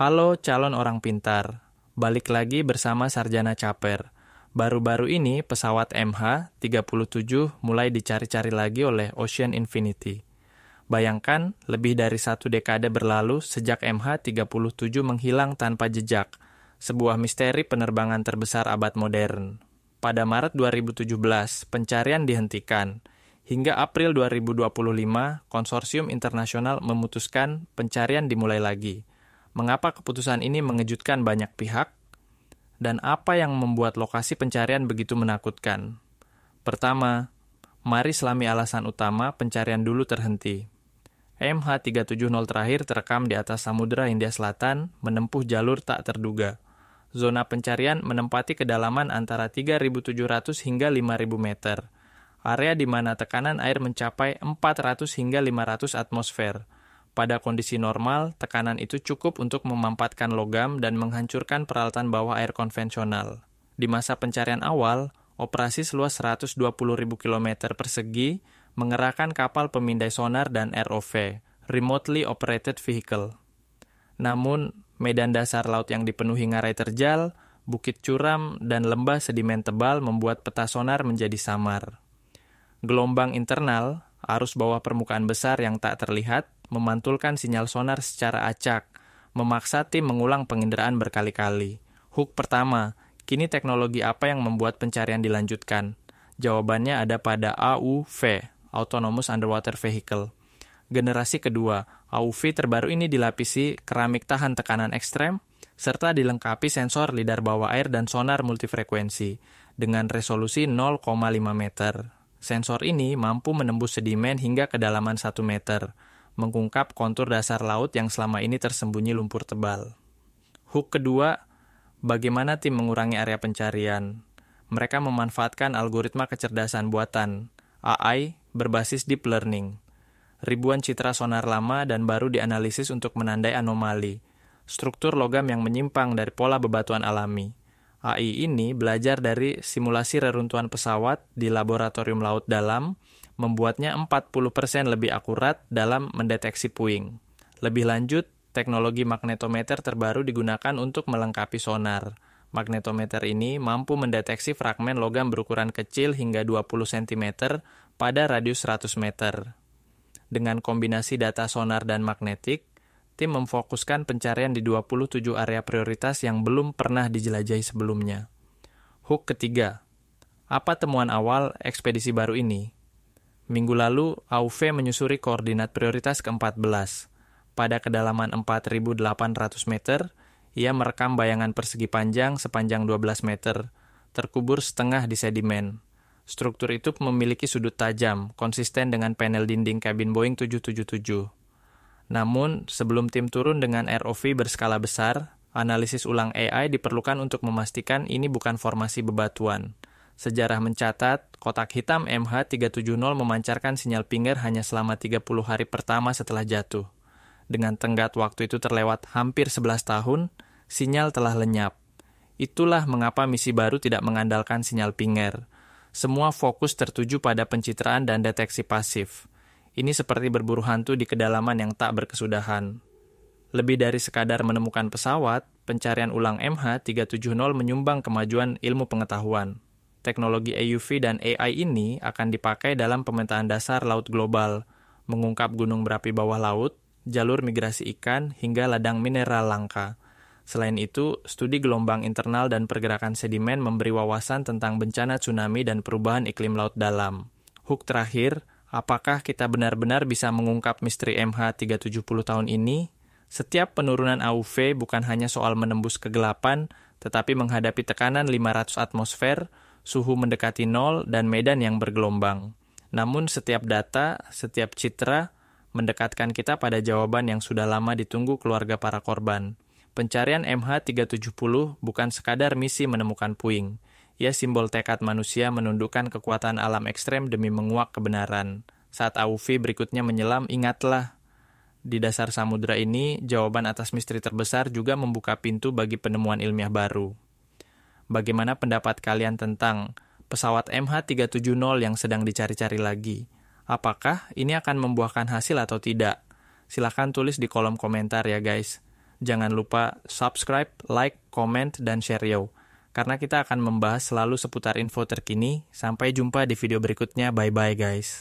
Halo calon orang pintar, balik lagi bersama Sarjana Caper. Baru-baru ini pesawat MH370 mulai dicari-cari lagi oleh Ocean Infinity. Bayangkan, lebih dari 1 dekade berlalu sejak MH370 menghilang tanpa jejak, sebuah misteri penerbangan terbesar abad modern. Pada Maret 2017, pencarian dihentikan. Hingga April 2025, konsorsium internasional memutuskan pencarian dimulai lagi. Mengapa keputusan ini mengejutkan banyak pihak? Dan apa yang membuat lokasi pencarian begitu menakutkan? Pertama, mari selami alasan utama pencarian dulu terhenti. MH370 terakhir terekam di atas Samudra Hindia Selatan menempuh jalur tak terduga. Zona pencarian menempati kedalaman antara 3.700 hingga 5.000 meter. Area di mana tekanan air mencapai 400 hingga 500 atmosfer. Pada kondisi normal, tekanan itu cukup untuk memampatkan logam dan menghancurkan peralatan bawah air konvensional. Di masa pencarian awal, operasi seluas 120.000 km persegi mengerahkan kapal pemindai sonar dan ROV, Remotely Operated Vehicle. Namun, medan dasar laut yang dipenuhi ngarai terjal, bukit curam, dan lembah sedimen tebal membuat peta sonar menjadi samar. Gelombang internal, arus bawah permukaan besar yang tak terlihat, memantulkan sinyal sonar secara acak, memaksa tim mengulang penginderaan berkali-kali. Hook pertama, kini teknologi apa yang membuat pencarian dilanjutkan? Jawabannya ada pada AUV, Autonomous Underwater Vehicle. Generasi kedua, AUV terbaru ini dilapisi keramik tahan tekanan ekstrem, serta dilengkapi sensor lidar bawah air dan sonar multifrekuensi, dengan resolusi 0,5 meter. Sensor ini mampu menembus sedimen hingga kedalaman 1 meter, mengungkap kontur dasar laut yang selama ini tersembunyi lumpur tebal. Hook kedua, bagaimana tim mengurangi area pencarian? Mereka memanfaatkan algoritma kecerdasan buatan, AI, berbasis deep learning. Ribuan citra sonar lama dan baru dianalisis untuk menandai anomali, struktur logam yang menyimpang dari pola bebatuan alami. AI ini belajar dari simulasi reruntuhan pesawat di laboratorium laut dalam, membuatnya 40% lebih akurat dalam mendeteksi puing. Lebih lanjut, teknologi magnetometer terbaru digunakan untuk melengkapi sonar. Magnetometer ini mampu mendeteksi fragmen logam berukuran kecil hingga 20 cm pada radius 100 meter. Dengan kombinasi data sonar dan magnetik, tim memfokuskan pencarian di 27 area prioritas yang belum pernah dijelajahi sebelumnya. Hook ketiga, apa temuan awal ekspedisi baru ini? Minggu lalu, AUV menyusuri koordinat prioritas ke-14. Pada kedalaman 4.800 meter, ia merekam bayangan persegi panjang sepanjang 12 meter, terkubur setengah di sedimen. Struktur itu memiliki sudut tajam, konsisten dengan panel dinding kabin Boeing 777. Namun, sebelum tim turun dengan ROV berskala besar, analisis ulang AI diperlukan untuk memastikan ini bukan formasi bebatuan. Sejarah mencatat, kotak hitam MH370 memancarkan sinyal pinger hanya selama 30 hari pertama setelah jatuh. Dengan tenggat waktu itu terlewat hampir 11 tahun, sinyal telah lenyap. Itulah mengapa misi baru tidak mengandalkan sinyal pinger. Semua fokus tertuju pada pencitraan dan deteksi pasif. Ini seperti berburu hantu di kedalaman yang tak berkesudahan. Lebih dari sekadar menemukan pesawat, pencarian ulang MH370 menyumbang kemajuan ilmu pengetahuan. Teknologi AUV dan AI ini akan dipakai dalam pemetaan dasar laut global, mengungkap gunung berapi bawah laut, jalur migrasi ikan, hingga ladang mineral langka. Selain itu, studi gelombang internal dan pergerakan sedimen memberi wawasan tentang bencana tsunami dan perubahan iklim laut dalam. Hook terakhir, apakah kita benar-benar bisa mengungkap misteri MH370 tahun ini? Setiap penurunan AUV bukan hanya soal menembus kegelapan, tetapi menghadapi tekanan 500 atmosfer, suhu mendekati 0, dan medan yang bergelombang. Namun setiap data, setiap citra, mendekatkan kita pada jawaban yang sudah lama ditunggu keluarga para korban. Pencarian MH370 bukan sekadar misi menemukan puing. Ia simbol tekad manusia menundukkan kekuatan alam ekstrem demi menguak kebenaran. Saat AUV berikutnya menyelam, ingatlah, di dasar samudra ini, jawaban atas misteri terbesar juga membuka pintu bagi penemuan ilmiah baru. Bagaimana pendapat kalian tentang pesawat MH370 yang sedang dicari-cari lagi? Apakah ini akan membuahkan hasil atau tidak? Silahkan tulis di kolom komentar ya guys. Jangan lupa subscribe, like, comment, dan share yo. Karena kita akan membahas selalu seputar info terkini. Sampai jumpa di video berikutnya. Bye-bye guys.